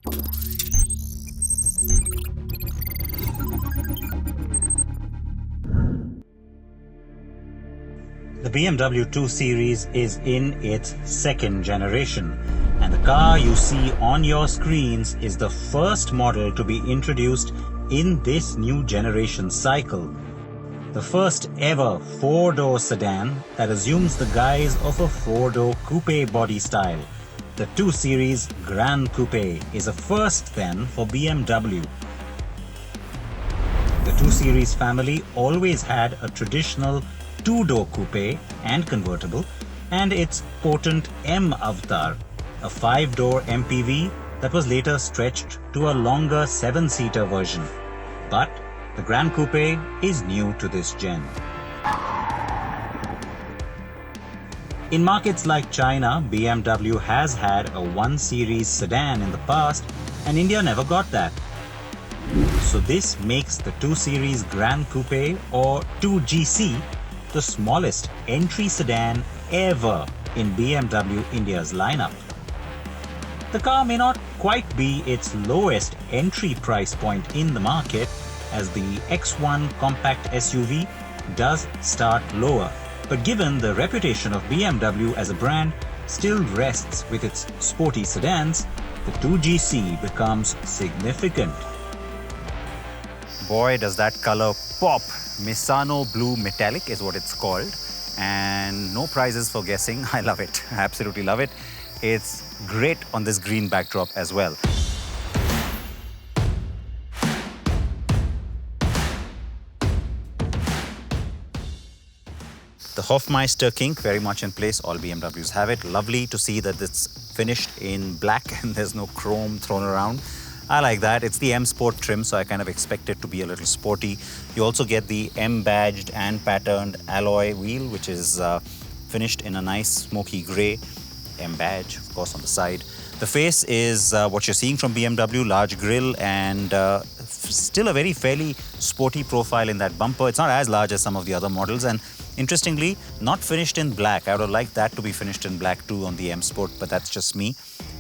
The BMW 2 Series is in its second generation, and the car you see on your screens is the first model to be introduced in this new generation cycle. The first ever four-door sedan that assumes the guise of a four-door coupe body style. The 2 Series Gran Coupé is a first then for BMW. The 2 Series family always had a traditional two-door coupe and convertible, and its potent M avatar, a 5-door MPV that was later stretched to a longer 7-seater version. But the Gran Coupe is new to this gen. In markets like China, BMW has had a 1 Series sedan in the past, and India never got that. So this makes the 2 Series Gran Coupe, or 2GC, the smallest entry sedan ever in BMW India's lineup. The car may not quite be its lowest entry price point in the market, as the X1 compact SUV does start lower, but given the reputation of BMW as a brand still rests with its sporty sedans, the 2GC becomes significant. Boy, does that color pop! Misano Blue Metallic is what it's called, and no prizes for guessing. I love it. I absolutely love it. It's great on this green backdrop as well. The Hofmeister kink very much in place. All BMWs have it. Lovely to see that it's finished in black and there's no chrome thrown around. I like that. It's the M Sport trim, so I kind of expect it to be a little sporty. You also get the M badged and patterned alloy wheel, which is finished in a nice smoky grey. M badge, of course, on the side. The face is what you're seeing from BMW, large grille, and still a very fairly sporty profile in that bumper. It's not as large as some of the other models, and interestingly, not finished in black. I would have liked that to be finished in black too on the M Sport, but that's just me.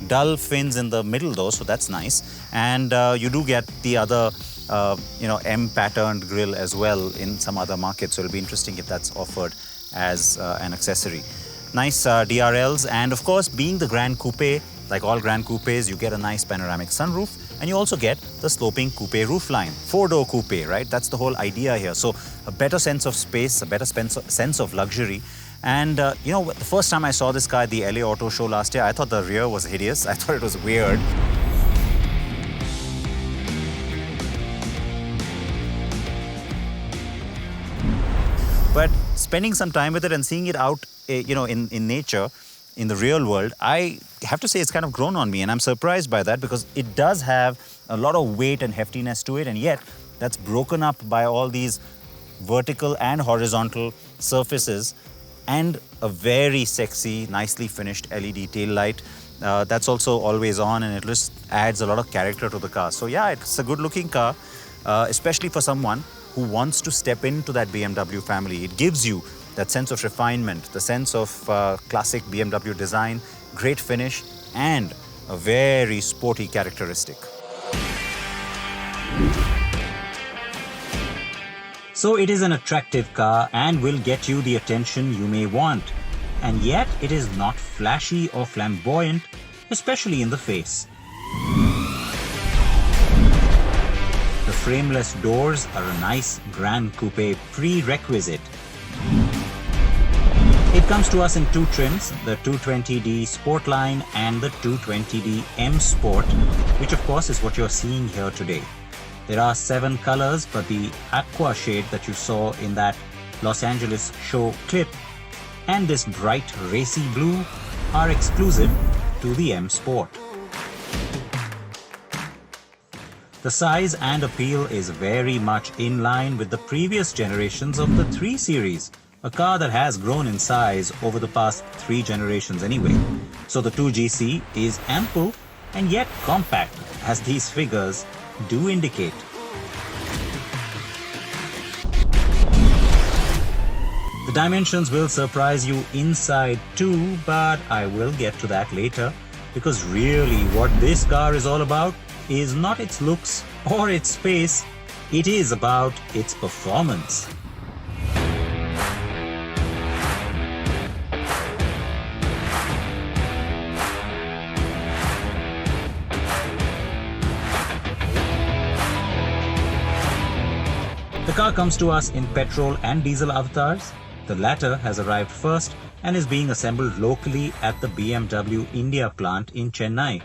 Dull fins in the middle though, so that's nice. And you do get the other, M patterned grille as well in some other markets. So it'll be interesting if that's offered as an accessory. Nice DRLs, and of course, being the Gran Coupe, like all Gran Coupes, you get a nice panoramic sunroof, and you also get the sloping coupe roofline. 4-door coupe, right? That's the whole idea here. So a better sense of space, a better sense of luxury. And, the first time I saw this car at the LA Auto Show last year, I thought the rear was hideous. I thought it was weird. But spending some time with it and seeing it out, in nature, in the real world, I have to say it's kind of grown on me, and I'm surprised by that because it does have a lot of weight and heftiness to it, and yet that's broken up by all these vertical and horizontal surfaces and a very sexy, nicely finished LED tail light. That's also always on, and it just adds a lot of character to the car. So yeah, it's a good looking car, especially for someone who wants to step into that BMW family. It gives you that sense of refinement, the sense of classic BMW design, great finish, and a very sporty characteristic. So it is an attractive car and will get you the attention you may want. And yet it is not flashy or flamboyant, especially in the face. The frameless doors are a nice Gran Coupe prerequisite. It comes to us in two trims, the 220D Sportline and the 220D M Sport, which of course is what you're seeing here today. There are 7 colors, but the aqua shade that you saw in that Los Angeles show clip and this bright racy blue are exclusive to the M Sport. The size and appeal is very much in line with the previous generations of the 3 Series, a car that has grown in size over the past 3 generations anyway. So the 2GC is ample and yet compact, as these figures do indicate. The dimensions will surprise you inside too, but I will get to that later. Because really what this car is all about is not its looks or its space, it is about its performance. The car comes to us in petrol and diesel avatars. The latter has arrived first and is being assembled locally at the BMW India plant in Chennai.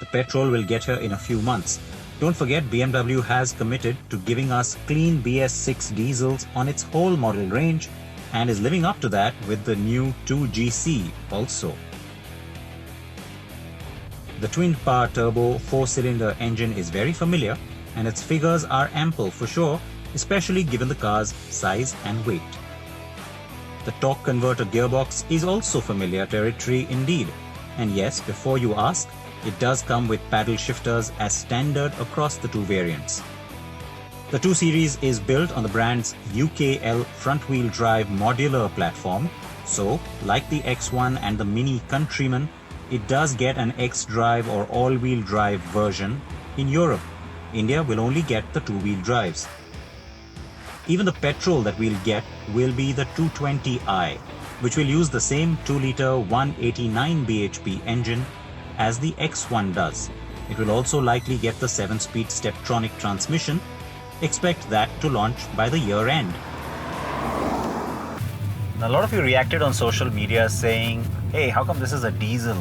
The petrol will get here in a few months. Don't forget, BMW has committed to giving us clean BS6 diesels on its whole model range and is living up to that with the new 2GC also. The twin-power turbo 4-cylinder engine is very familiar and its figures are ample for sure, especially given the car's size and weight. The torque converter gearbox is also familiar territory indeed. And yes, before you ask, it does come with paddle shifters as standard across the two variants. The 2 Series is built on the brand's UKL front-wheel drive modular platform, so like the X1 and the Mini Countryman, it does get an X-Drive or all-wheel drive version in Europe. India will only get the 2-wheel drives. Even the petrol that we'll get will be the 220i, which will use the same 2-litre 189 bhp engine as the X1 does. It will also likely get the 7-speed Steptronic transmission. Expect that to launch by the year end. Now, a lot of you reacted on social media saying, hey, how come this is a diesel?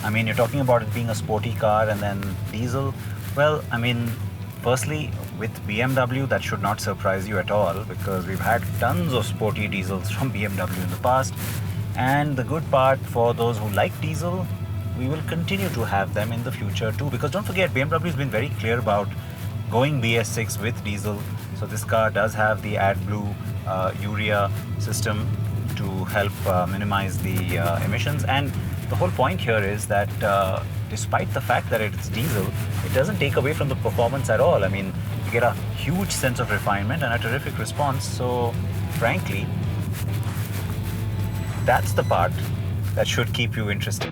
I mean, you're talking about it being a sporty car and then diesel. Well, I mean, firstly, with BMW, that should not surprise you at all because we've had tons of sporty diesels from BMW in the past. And the good part for those who like diesel, we will continue to have them in the future too. Because don't forget, BMW has been very clear about going BS6 with diesel. So this car does have the AdBlue urea system to help minimize the emissions. And the whole point here is that despite the fact that it's diesel, it doesn't take away from the performance at all. I mean, you get a huge sense of refinement and a terrific response. So, frankly, that's the part that should keep you interested.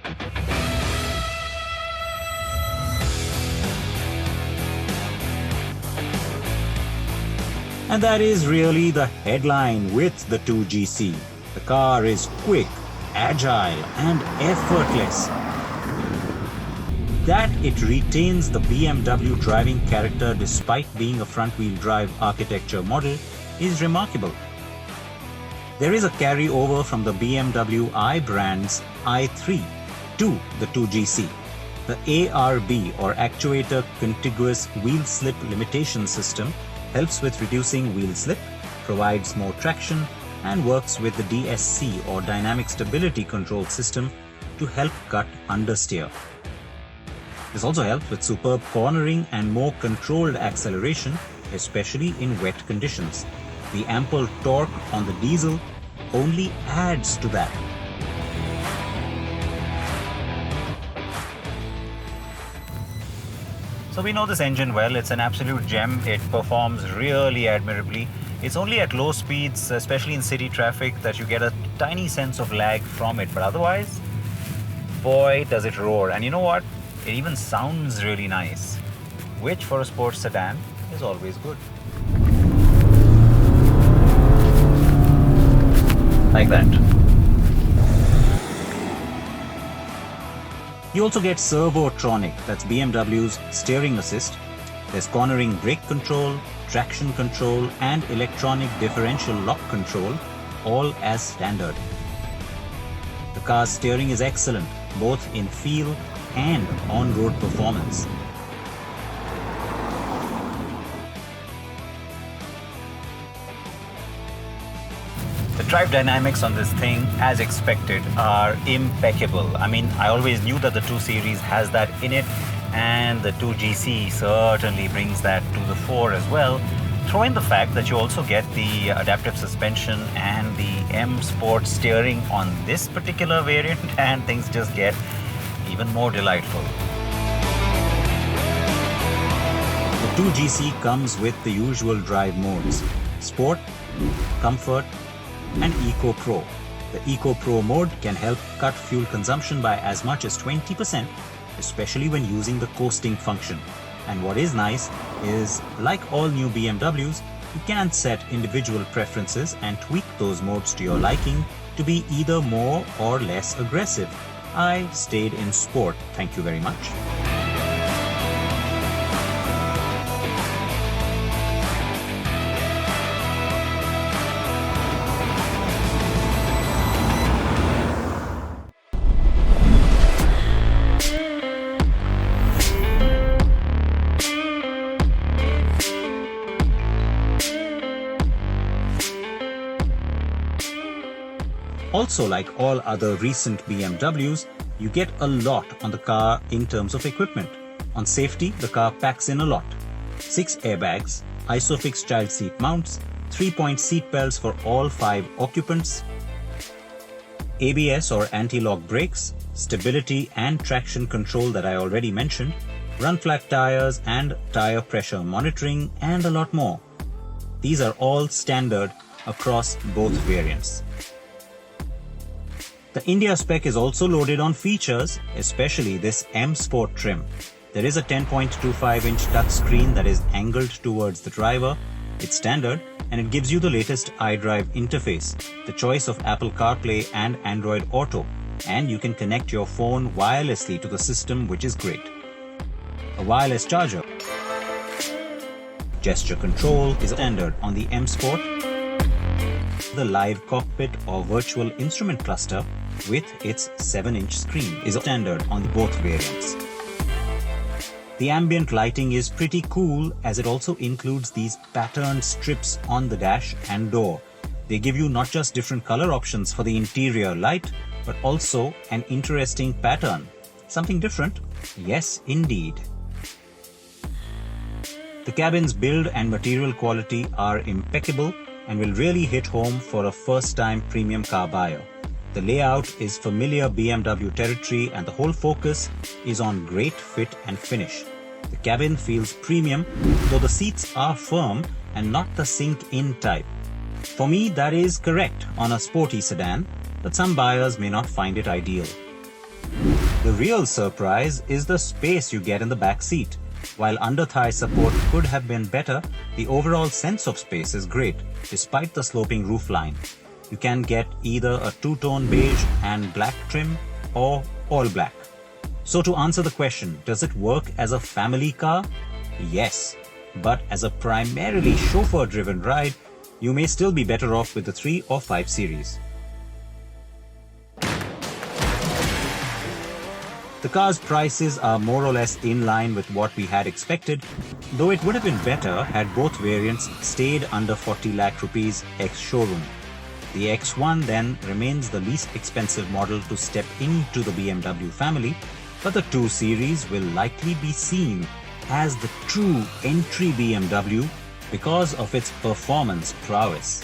And that is really the headline with the 2GC. The car is quick, agile, and effortless. That it retains the BMW driving character despite being a front-wheel drive architecture model is remarkable. There is a carryover from the BMW I brand's i3 to the 2GC. The ARB, or Actuator Contiguous Wheel Slip Limitation System, helps with reducing wheel slip, provides more traction, and works with the DSC, or Dynamic Stability Control System, to help cut understeer. This also helps with superb cornering and more controlled acceleration, especially in wet conditions. The ample torque on the diesel only adds to that. So we know this engine well. It's an absolute gem. It performs really admirably. It's only at low speeds, especially in city traffic, that you get a tiny sense of lag from it. But otherwise, boy, does it roar. And you know what? It even sounds really nice, which for a sports sedan is always good. Like that. You also get Servotronic, that's BMW's steering assist. There's cornering brake control, traction control, and electronic differential lock control, all as standard. The car's steering is excellent, both in feel and on-road performance. The drive dynamics on this thing, as expected, are impeccable. I mean, I always knew that the 2 Series has that in it, and the 2GC certainly brings that to the fore as well. Throw in the fact that you also get the adaptive suspension and the M Sport steering on this particular variant, and things just get even more delightful. The 2GC comes with the usual drive modes: Sport, Comfort, and Eco Pro. The Eco Pro mode can help cut fuel consumption by as much as 20%, especially when using the coasting function. And what is nice is, like all new BMWs, you can set individual preferences and tweak those modes to your liking to be either more or less aggressive. I stayed in Sport, thank you very much. Also, like all other recent BMWs, you get a lot on the car in terms of equipment. On safety, the car packs in a lot. 6 airbags, ISOFIX child seat mounts, 3-point seat belts for all 5 occupants, ABS or anti-lock brakes, stability and traction control that I already mentioned, run-flat tires and tire pressure monitoring, and a lot more. These are all standard across both variants. The India spec is also loaded on features, especially this M Sport trim. There is a 10.25-inch touchscreen that is angled towards the driver. It's standard, and it gives you the latest iDrive interface, the choice of Apple CarPlay and Android Auto, and you can connect your phone wirelessly to the system, which is great. A wireless charger. Gesture control is standard on the M Sport. The live cockpit or virtual instrument cluster with its 7-inch screen is standard on both variants. The ambient lighting is pretty cool, as it also includes these patterned strips on the dash and door. They give you not just different color options for the interior light, but also an interesting pattern. Something different? Yes, indeed. The cabin's build and material quality are impeccable and will really hit home for a first-time premium car buyer. The layout is familiar BMW territory, and the whole focus is on great fit and finish. The cabin feels premium, though the seats are firm and not the sink-in type. For me, that is correct on a sporty sedan, but some buyers may not find it ideal. The real surprise is the space you get in the back seat. While under-thigh support could have been better, the overall sense of space is great, despite the sloping roofline. You can get either a two-tone beige and black trim or all black. So to answer the question, does it work as a family car? Yes, but as a primarily chauffeur-driven ride, you may still be better off with the 3 or 5 Series. The car's prices are more or less in line with what we had expected, though it would have been better had both variants stayed under 40 lakh rupees ex-showroom. The X1 then remains the least expensive model to step into the BMW family, but the 2 Series will likely be seen as the true entry BMW because of its performance prowess.